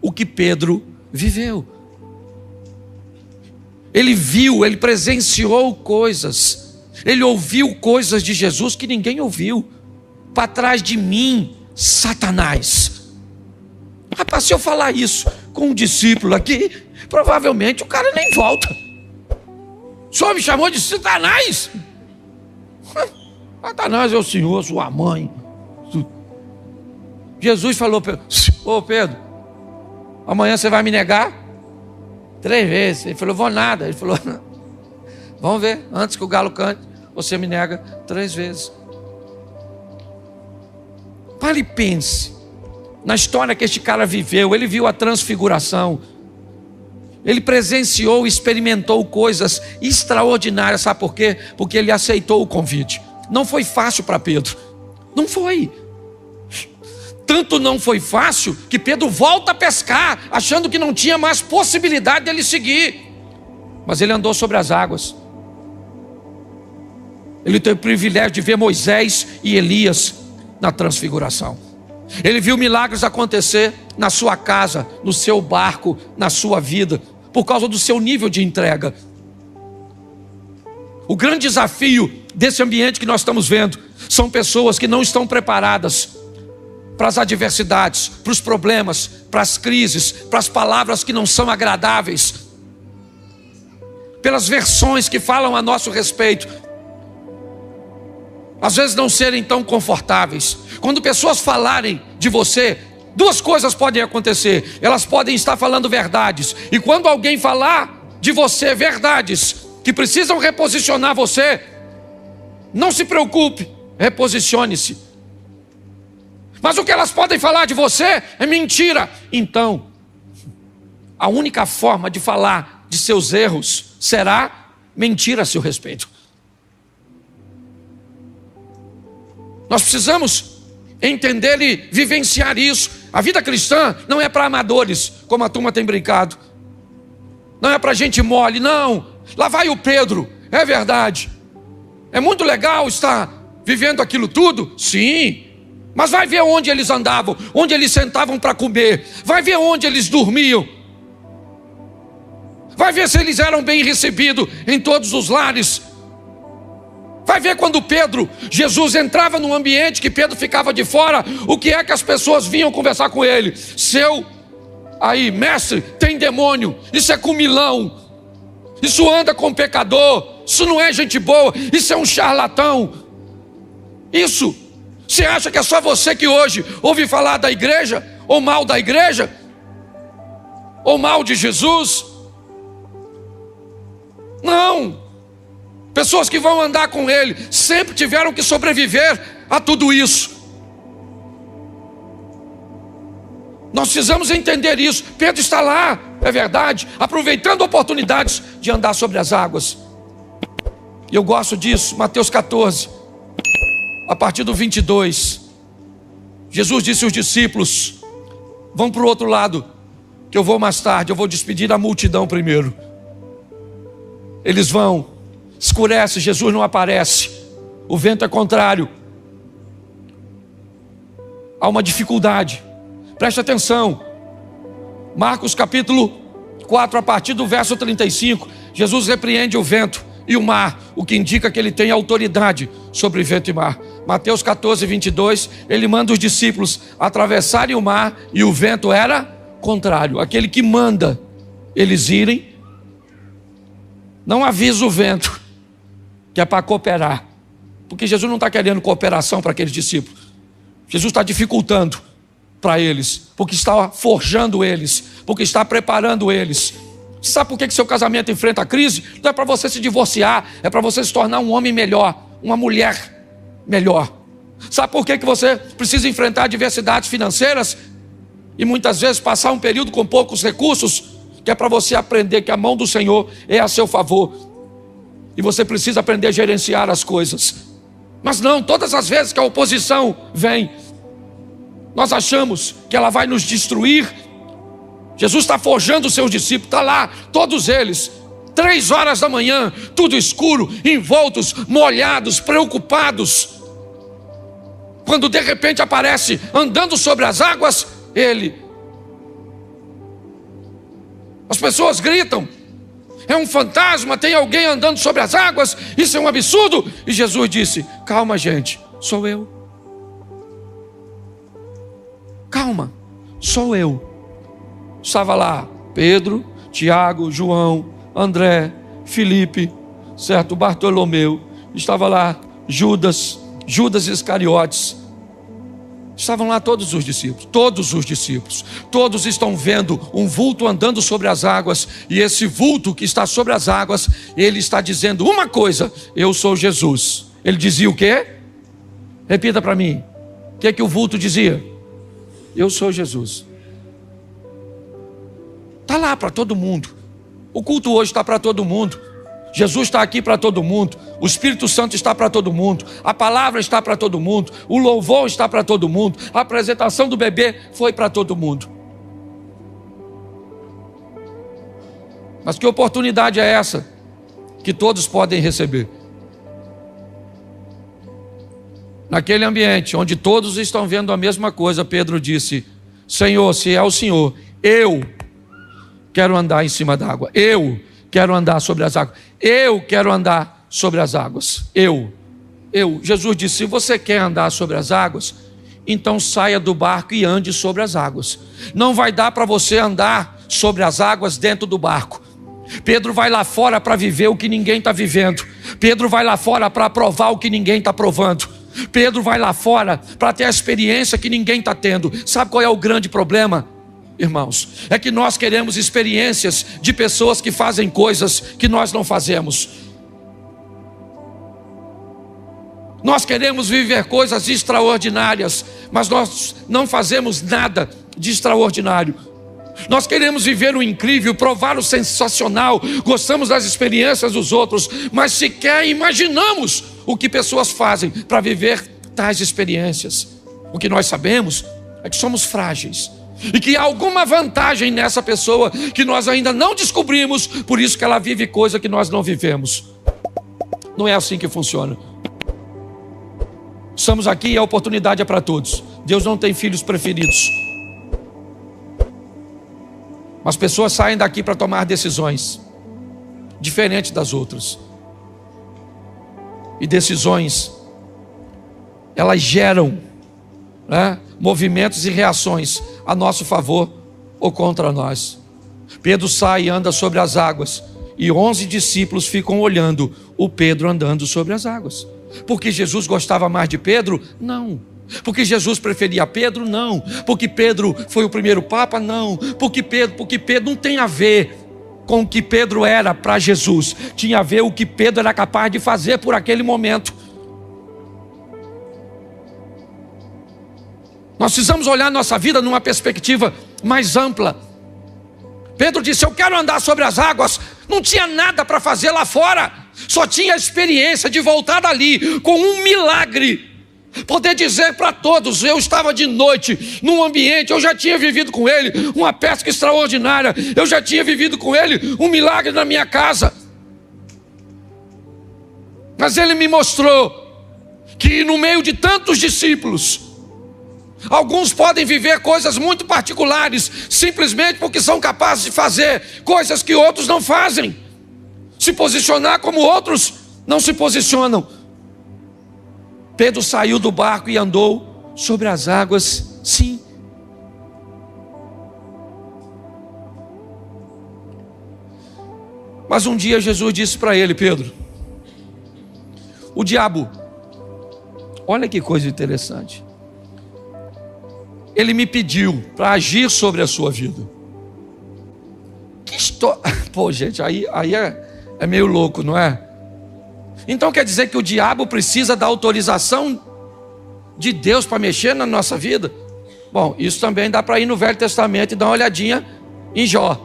o que Pedro viveu. Ele viu, ele presenciou coisas, ele ouviu coisas de Jesus que ninguém ouviu. Para trás de mim, Satanás. Rapaz, se eu falar isso com um discípulo aqui, provavelmente o cara nem volta. O senhor me chamou de Satanás? Satanás é o Senhor, sua mãe. Jesus falou: ô Pedro, amanhã você vai me negar 3 vezes. Ele falou: vou nada. Ele falou: vamos ver, antes que o galo cante, você me nega 3 vezes. Pare e pense na história que este cara viveu. Ele viu a transfiguração, ele presenciou, experimentou coisas extraordinárias. Sabe por quê? Porque ele aceitou o convite. Não foi fácil para Pedro, não foi. Tanto não foi fácil que Pedro volta a pescar, achando que não tinha mais possibilidade dele seguir. Mas ele andou sobre as águas. Ele teve o privilégio de ver Moisés e Elias na transfiguração. Ele viu milagres acontecer na sua casa, no seu barco, na sua vida, por causa do seu nível de entrega. O grande desafio desse ambiente que nós estamos vendo são pessoas que não estão preparadas para as adversidades, para os problemas, para as crises, para as palavras que não são agradáveis, pelas versões que falam a nosso respeito, às vezes não serem tão confortáveis. Quando pessoas falarem de você, 2 coisas podem acontecer: elas podem estar falando verdades, e quando alguém falar de você verdades que precisam reposicionar você, não se preocupe, reposicione-se. Mas o que elas podem falar de você é mentira. Então, a única forma de falar de seus erros será mentira a seu respeito. Nós precisamos entender e vivenciar isso. A vida cristã não é para amadores, como a turma tem brincado. Não é para gente mole, não. Lá vai o Pedro, é verdade. É muito legal estar vivendo aquilo tudo, sim. Mas vai ver onde eles andavam, onde eles sentavam para comer. Vai ver onde eles dormiam. Vai ver se eles eram bem recebidos em todos os lares. Vai ver quando Jesus entrava num ambiente que Pedro ficava de fora, o que é que as pessoas vinham conversar com ele? Mestre, tem demônio, isso é comilão, isso anda com pecador, isso não é gente boa, isso é um charlatão. Isso, você acha que é só você que hoje ouve falar da igreja, ou mal da igreja, ou mal de Jesus? Não. Pessoas que vão andar com ele sempre tiveram que sobreviver a tudo isso. Nós precisamos entender isso. Pedro está lá, é verdade, aproveitando oportunidades de andar sobre as águas. E eu gosto disso. Mateus 14, a partir do 22. Jesus disse aos discípulos: vão para o outro lado, que eu vou mais tarde, eu vou despedir a multidão primeiro. Eles vão, escurece, Jesus não aparece, o vento é contrário, há uma dificuldade. Preste atenção, Marcos capítulo 4, a partir do verso 35, Jesus repreende o vento e o mar, o que indica que ele tem autoridade sobre vento e mar. Mateus 14, 22, ele manda os discípulos atravessarem o mar e o vento era contrário. Aquele que manda eles irem, não avisa o vento, que é para cooperar, porque Jesus não está querendo cooperação para aqueles discípulos. Jesus está dificultando para eles, porque está forjando eles, porque está preparando eles. Sabe por que seu casamento enfrenta a crise? Não é para você se divorciar, é para você se tornar um homem melhor, uma mulher melhor. Sabe por que você precisa enfrentar adversidades financeiras e muitas vezes passar um período com poucos recursos? Que é para você aprender que a mão do Senhor é a seu favor, e você precisa aprender a gerenciar as coisas. Mas não, todas as vezes que a oposição vem, nós achamos que ela vai nos destruir. Jesus está forjando os seus discípulos, está lá, todos eles, 3 horas da manhã, tudo escuro, envoltos, molhados, preocupados. Quando de repente aparece andando sobre as águas, ele As pessoas gritam: é um fantasma, tem alguém andando sobre as águas, isso é um absurdo. E Jesus disse: calma, gente, sou eu. Calma, sou eu. Estava lá Pedro, Tiago, João, André, Filipe, certo? Bartolomeu. Estava lá Judas Iscariotes. Estavam lá todos os discípulos. Todos estão vendo um vulto andando sobre as águas. E esse vulto que está sobre as águas, ele está dizendo uma coisa: eu sou Jesus. Ele dizia o quê? Repita para mim. O que é que o vulto dizia? Eu sou Jesus. Está lá para todo mundo. O culto hoje está para todo mundo. Jesus está aqui para todo mundo. O Espírito Santo está para todo mundo. A palavra está para todo mundo. O louvor está para todo mundo. A apresentação do bebê foi para todo mundo. Mas que oportunidade é essa que todos podem receber? Naquele ambiente onde todos estão vendo a mesma coisa, Pedro disse: Senhor, se é o Senhor, eu quero andar em cima da água. Eu quero andar sobre as águas. Eu quero andar sobre as águas. Jesus disse: se você quer andar sobre as águas, então saia do barco e ande sobre as águas. Não vai dar para você andar sobre as águas dentro do barco. Pedro vai lá fora para viver o que ninguém está vivendo. Pedro vai lá fora para provar o que ninguém está provando. Pedro vai lá fora para ter a experiência que ninguém está tendo. Sabe qual é o grande problema, irmãos? É que nós queremos experiências de pessoas que fazem coisas que nós não fazemos. Nós queremos viver coisas extraordinárias, mas nós não fazemos nada de extraordinário. Nós queremos viver o incrível, provar o sensacional, gostamos das experiências dos outros, mas sequer imaginamos o que pessoas fazem para viver tais experiências. O que nós sabemos é que somos frágeis e que há alguma vantagem nessa pessoa que nós ainda não descobrimos, por isso que ela vive coisa que nós não vivemos. Não é assim que funciona. Estamos aqui e a oportunidade é para todos. Deus não tem filhos preferidos. Mas pessoas saem daqui para tomar decisões diferentes das outras. E decisões, elas geram, né, movimentos e reações a nosso favor ou contra nós. Pedro sai e anda sobre as águas, e 11 discípulos ficam olhando o Pedro andando sobre as águas. Porque Jesus gostava mais de Pedro? Não. Porque Jesus preferia Pedro? Não. Porque Pedro foi o primeiro papa? Não. Porque Pedro não tem a ver com o que Pedro era para Jesus. Tinha a ver o que Pedro era capaz de fazer por aquele momento. Nós precisamos olhar nossa vida numa perspectiva mais ampla. Pedro disse: eu quero andar sobre as águas. Não tinha nada para fazer lá fora. Só tinha a experiência de voltar dali com um milagre. Poder dizer para todos: eu estava de noite num ambiente, eu já tinha vivido com ele uma pesca extraordinária, eu já tinha vivido com ele um milagre na minha casa. Mas ele me mostrou que no meio de tantos discípulos, alguns podem viver coisas muito particulares, simplesmente porque são capazes de fazer coisas que outros não fazem, se posicionar como outros não se posicionam. Pedro saiu do barco e andou sobre as águas, sim. Mas um dia Jesus disse para ele: Pedro, o diabo, olha que coisa interessante, ele me pediu para agir sobre a sua vida. Pô, gente, aí é meio louco, não é? Então quer dizer que o diabo precisa da autorização de Deus para mexer na nossa vida? Bom, isso também dá para ir no Velho Testamento e dar uma olhadinha em Jó.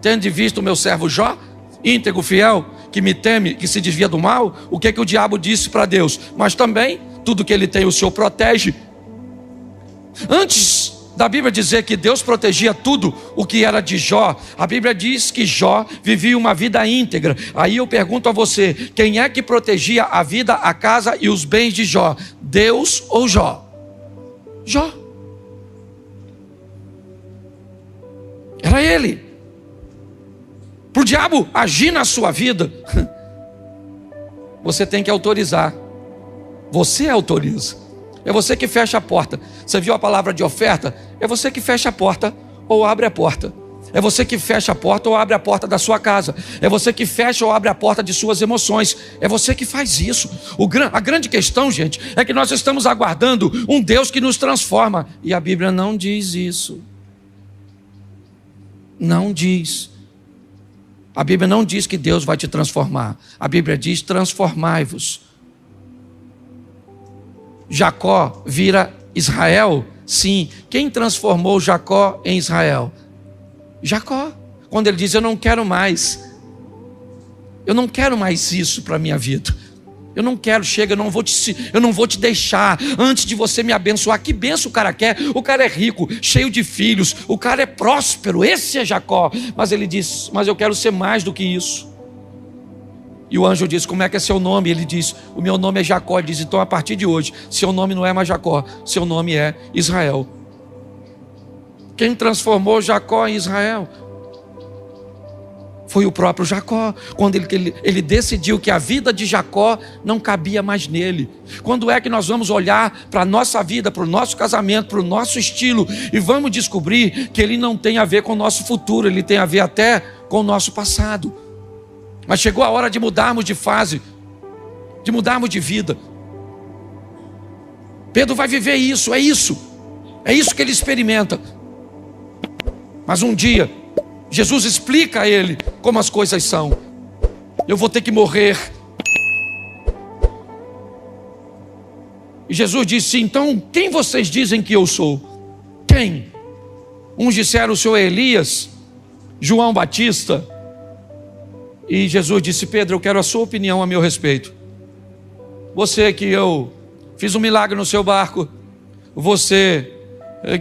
Tendo visto o meu servo Jó, íntegro, fiel, que me teme, que se desvia do mal, o que o diabo disse para Deus? Mas também, tudo que ele tem o Senhor protege. Antes da Bíblia dizer que Deus protegia tudo o que era de Jó, a Bíblia diz que Jó vivia uma vida íntegra. Aí eu pergunto a você: quem é que protegia a vida, a casa e os bens de Jó? Deus ou Jó? Jó. Era ele. para o diabo agir na sua vida, você tem que autorizar. Você autoriza. É você que fecha a porta. Você viu a palavra de oferta? É você que fecha a porta ou abre a porta. É você que fecha a porta ou abre a porta da sua casa. É você que fecha ou abre a porta de suas emoções. É você que faz isso. A grande questão, gente, é que nós estamos aguardando um Deus que nos transforma. E a Bíblia não diz isso. Não diz. A Bíblia não diz que Deus vai te transformar. A Bíblia diz: transformai-vos. Jacó vira Israel? Sim. Quem transformou Jacó em Israel? Jacó. Quando ele diz: eu não quero mais isso para a minha vida. Eu não quero, chega, eu não vou te deixar antes de você me abençoar. Que benção o cara quer? O cara é rico, cheio de filhos, o cara é próspero, esse é Jacó. Mas ele diz: mas eu quero ser mais do que isso. E o anjo diz: como é que é seu nome? Ele diz: o meu nome é Jacó. Ele diz: então a partir de hoje, seu nome não é mais Jacó, seu nome é Israel. Quem transformou Jacó em Israel foi o próprio Jacó. Quando ele decidiu que a vida de Jacó não cabia mais nele. Quando é que nós vamos olhar para a nossa vida, para o nosso casamento, para o nosso estilo, e vamos descobrir que ele não tem a ver com o nosso futuro, ele tem a ver até com o nosso passado. Mas chegou a hora de mudarmos de fase, de mudarmos de vida. Pedro vai viver isso, é isso que ele experimenta. Mas um dia Jesus explica a ele como as coisas são. Eu vou ter que morrer. E Jesus disse: então quem vocês dizem que eu sou? Quem? Uns disseram: o senhor é Elias, João Batista. E Jesus disse: Pedro, eu quero a sua opinião a meu respeito. Você que eu fiz um milagre no seu barco, você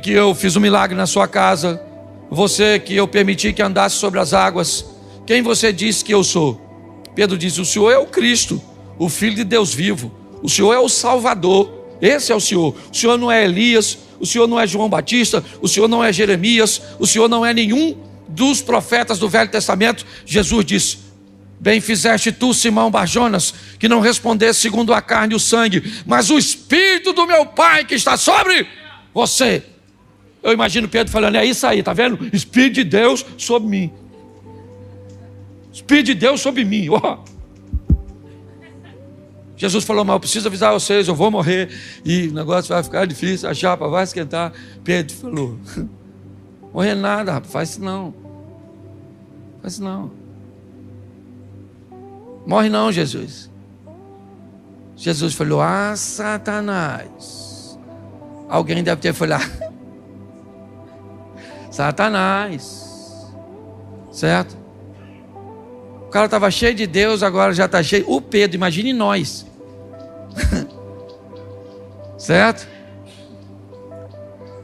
que eu fiz um milagre na sua casa, você que eu permiti que andasse sobre as águas, quem você diz que eu sou? Pedro disse: o Senhor é o Cristo, o Filho de Deus vivo. O Senhor é o Salvador. Esse é o Senhor. O Senhor não é Elias, o Senhor não é João Batista, o Senhor não é Jeremias, o Senhor não é nenhum dos profetas do Velho Testamento. Jesus disse: bem fizeste tu, Simão Barjonas, que não respondesse segundo a carne e o sangue, mas o Espírito do meu Pai que está sobre você. Eu imagino Pedro falando: é isso aí, tá vendo? Espírito de Deus sobre mim. Espírito de Deus sobre mim. Oh. Jesus falou: mas eu preciso avisar vocês, eu vou morrer e o negócio vai ficar difícil, a chapa vai esquentar. Pedro falou: morrer nada, rapaz, faz isso não. Faz isso não. Morre não, Jesus. Jesus falou: ah, Satanás. Alguém deve ter falado: Satanás, certo? O cara estava cheio de Deus, agora já está cheio. O Pedro, imagine nós, certo?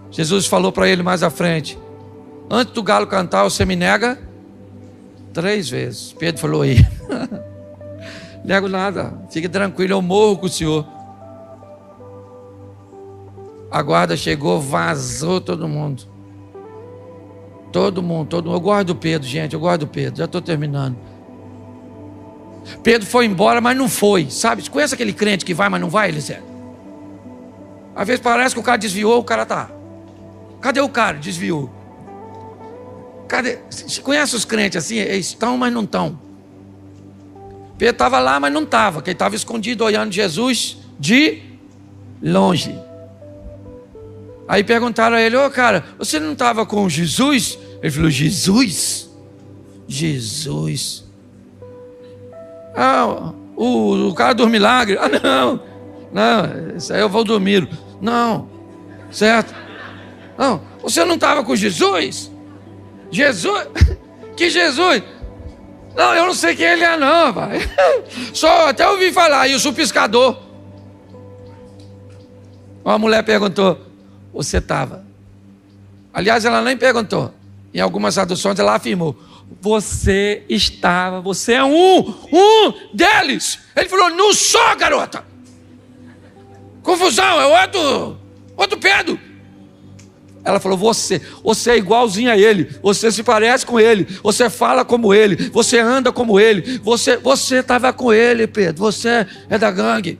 Jesus falou para ele mais à frente: antes do galo cantar, você me nega 3 vezes. Pedro falou: aí, nego nada, fique tranquilo, eu morro com o senhor. A guarda chegou, vazou todo mundo. Todo mundo. Eu gosto do Pedro, gente, eu gosto do Pedro, já estou terminando. Pedro foi embora, mas não foi, sabe? Você conhece aquele crente que vai, mas não vai, Eliseu? Às vezes parece que o cara desviou, o cara tá. Cadê o cara? Desviou. Cadê? Você conhece os crentes assim? Eles estão, mas não estão. Pedro estava lá, mas não estava, porque ele estava escondido olhando Jesus de longe. Aí perguntaram a ele: ô cara, você não estava com Jesus? Ele falou: Jesus? Jesus. Ah, o cara dos milagres. Ah, não, isso aí eu vou dormir. Não, certo? Não, você não estava com Jesus? Jesus? Que Jesus? Não, eu não sei quem ele é não, pai. Só até ouvi falar, e o chupiscador. Uma mulher perguntou: você estava? Aliás, ela nem perguntou. Em algumas traduções ela afirmou: você estava, você é um deles. Ele falou: não sou, garota. Confusão, é outro Pedro. Ela falou, você é igualzinho a ele, você se parece com ele, você fala como ele, você anda como ele, você estava com ele, Pedro, você é da gangue.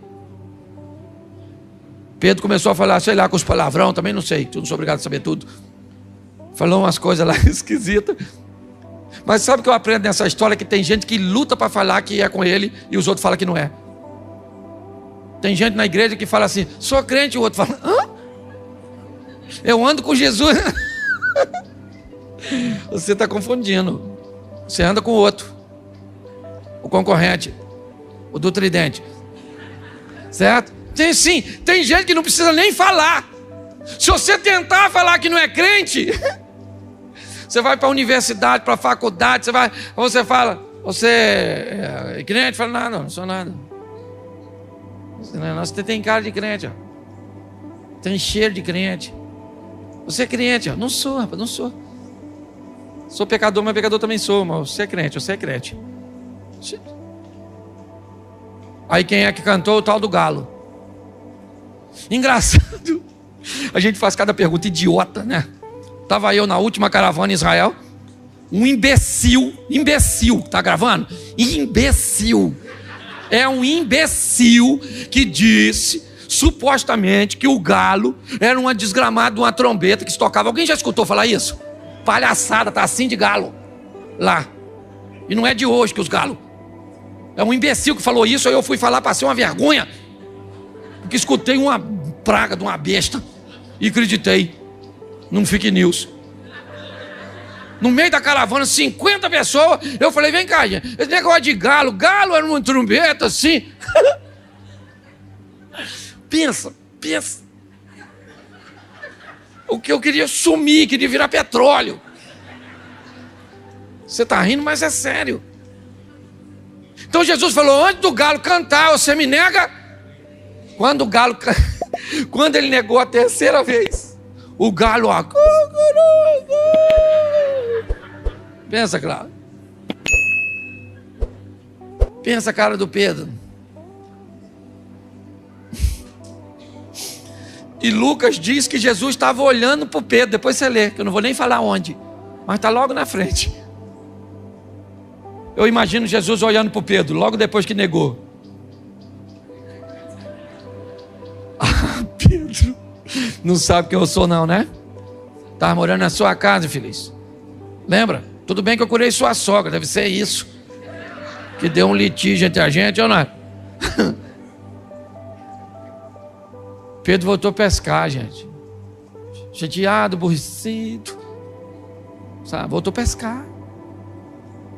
Pedro começou a falar, sei lá, com os palavrão, também não sei, não sou obrigado a saber tudo. Falou umas coisas lá esquisitas. Mas sabe o que eu aprendo nessa história? Que tem gente que luta para falar que é com ele e os outros falam que não é. Tem gente na igreja que fala assim, sou crente, e o outro fala, hã? Eu ando com Jesus. Você está confundindo. Você anda com o outro, o concorrente, o do tridente, certo? Tem gente que não precisa nem falar. Se você tentar falar que não é crente, você vai para a universidade, para a faculdade, você fala, você é crente? Fala, não sou nada. Você tem cara de crente, ó. Tem cheiro de crente. Você é crente, ó. Não sou, rapaz, não sou. Sou pecador, mas pecador também sou, mas você é crente. Aí quem é que cantou? O tal do galo. Engraçado. A gente faz cada pergunta idiota, né? Estava eu na última caravana em Israel. Um imbecil, tá gravando? Imbecil. É um imbecil que disse, supostamente, que o galo era uma desgramada de uma trombeta que se tocava. Alguém já escutou falar isso? Palhaçada, tá assim de galo lá. E não é de hoje que os galos. É um imbecil que falou isso. Aí eu fui falar, passei uma vergonha, porque escutei uma praga de uma besta e acreditei num fake news. No meio da caravana, 50 pessoas. Eu falei, vem cá, gente, esse negócio de galo era uma trombeta assim. Pensa. O que eu queria sumir, queria virar petróleo. Você está rindo, mas é sério. Então Jesus falou, antes do galo cantar, você me nega. Quando ele negou a terceira vez, o galo, ó, pensa, claro. Pensa a cara do Pedro. E Lucas diz que Jesus estava olhando para o Pedro. Depois você lê, que eu não vou nem falar onde, mas está logo na frente. Eu imagino Jesus olhando para o Pedro, logo depois que negou. Ah, Pedro, não sabe quem eu sou não, né? Estava morando na sua casa, infeliz. Lembra? Tudo bem que eu curei sua sogra, deve ser isso. Que deu um litígio entre a gente, ou não? Pedro voltou a pescar, gente. Chateado, aborrecido. Sabe? Voltou a pescar.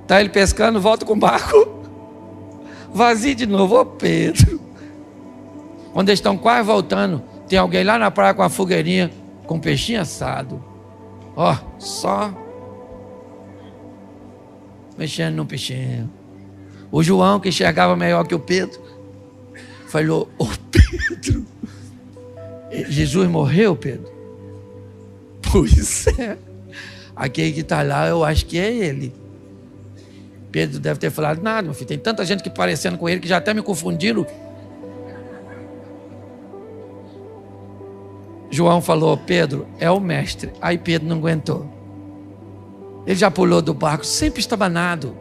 Tá ele pescando, volta com o barco vazio de novo. Ô Pedro. Quando eles estão quase voltando, tem alguém lá na praia com a fogueirinha, com peixinho assado. Ó, só mexendo no peixinho. O João, que enxergava melhor que o Pedro, falou, ô Pedro, Jesus morreu, Pedro? Pois é. Aquele que está lá, eu acho que é ele. Pedro deve ter falado, nada, meu filho, tem tanta gente que parecendo com ele que já até me confundiram. João falou, Pedro, é o mestre. Aí Pedro não aguentou. Ele já pulou do barco, sempre estabanado.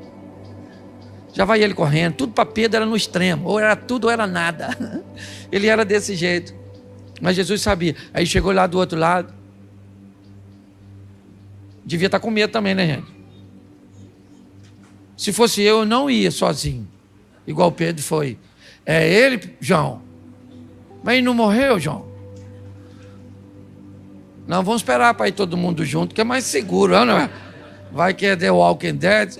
Já vai ele correndo, tudo para Pedro era no extremo, ou era tudo ou era nada. Ele era desse jeito. Mas Jesus sabia. Aí chegou lá do outro lado. Devia estar com medo também, né, gente? Se fosse eu não ia sozinho, igual Pedro foi. É ele, João. Mas ele não morreu, João? Não, vamos esperar para ir todo mundo junto, que é mais seguro, não é? Vai que é The Walking Dead,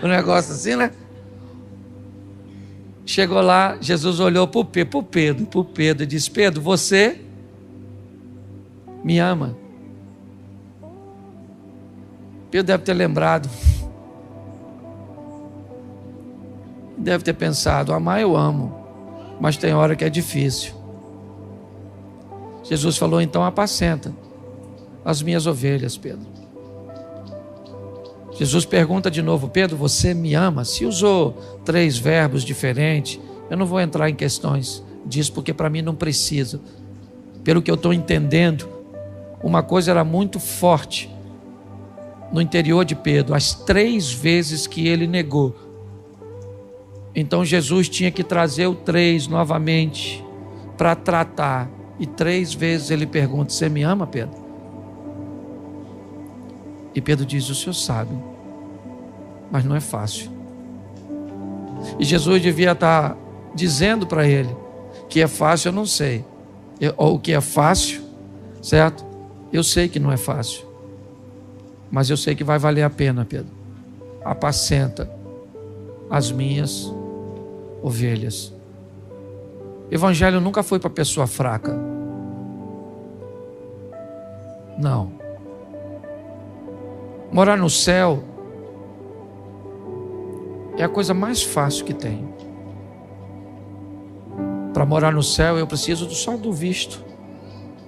um negócio assim, né? Chegou lá, Jesus olhou para o Pedro e disse, Pedro, você me ama? Pedro deve ter lembrado. Deve ter pensado, amar eu amo, mas tem hora que é difícil. Jesus falou, então apacenta as minhas ovelhas, Pedro. Jesus pergunta de novo, Pedro, você me ama? Se usou 3 verbos diferentes, eu não vou entrar em questões disso, porque para mim não precisa. Pelo que eu estou entendendo, uma coisa era muito forte no interior de Pedro: as 3 vezes que ele negou. Então Jesus tinha que trazer o 3 novamente para tratar. E 3 vezes ele pergunta: você me ama, Pedro? E Pedro diz: o senhor sabe, mas não é fácil. E Jesus devia estar dizendo para ele que é fácil, eu não sei. Ou o que é fácil, certo? Eu sei que não é fácil, mas eu sei que vai valer a pena, Pedro. Apacenta as minhas ovelhas. Evangelho nunca foi para pessoa fraca. Não. Morar no céu é a coisa mais fácil que tem. Para morar no céu eu preciso só do visto,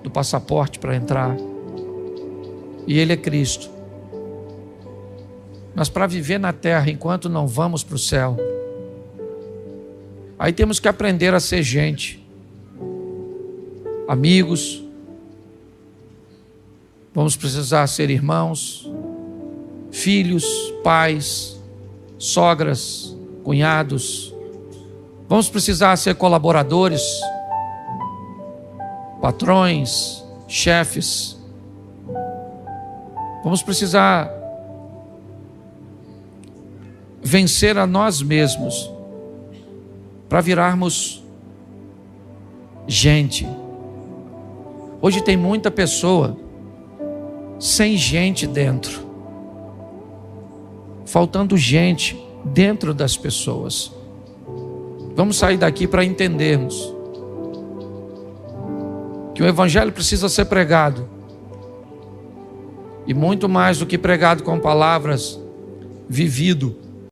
do passaporte para entrar. E Ele é Cristo. Mas para viver na terra enquanto não vamos para o céu, aí temos que aprender a ser gente, amigos, vamos precisar ser irmãos, filhos, pais, sogras, cunhados, vamos precisar ser colaboradores, patrões, chefes, vamos precisar vencer a nós mesmos para virarmos gente. Hoje tem muita pessoa sem gente dentro, faltando gente dentro das pessoas. Vamos sair daqui para entendermos que o Evangelho precisa ser pregado, e muito mais do que pregado com palavras, vivido.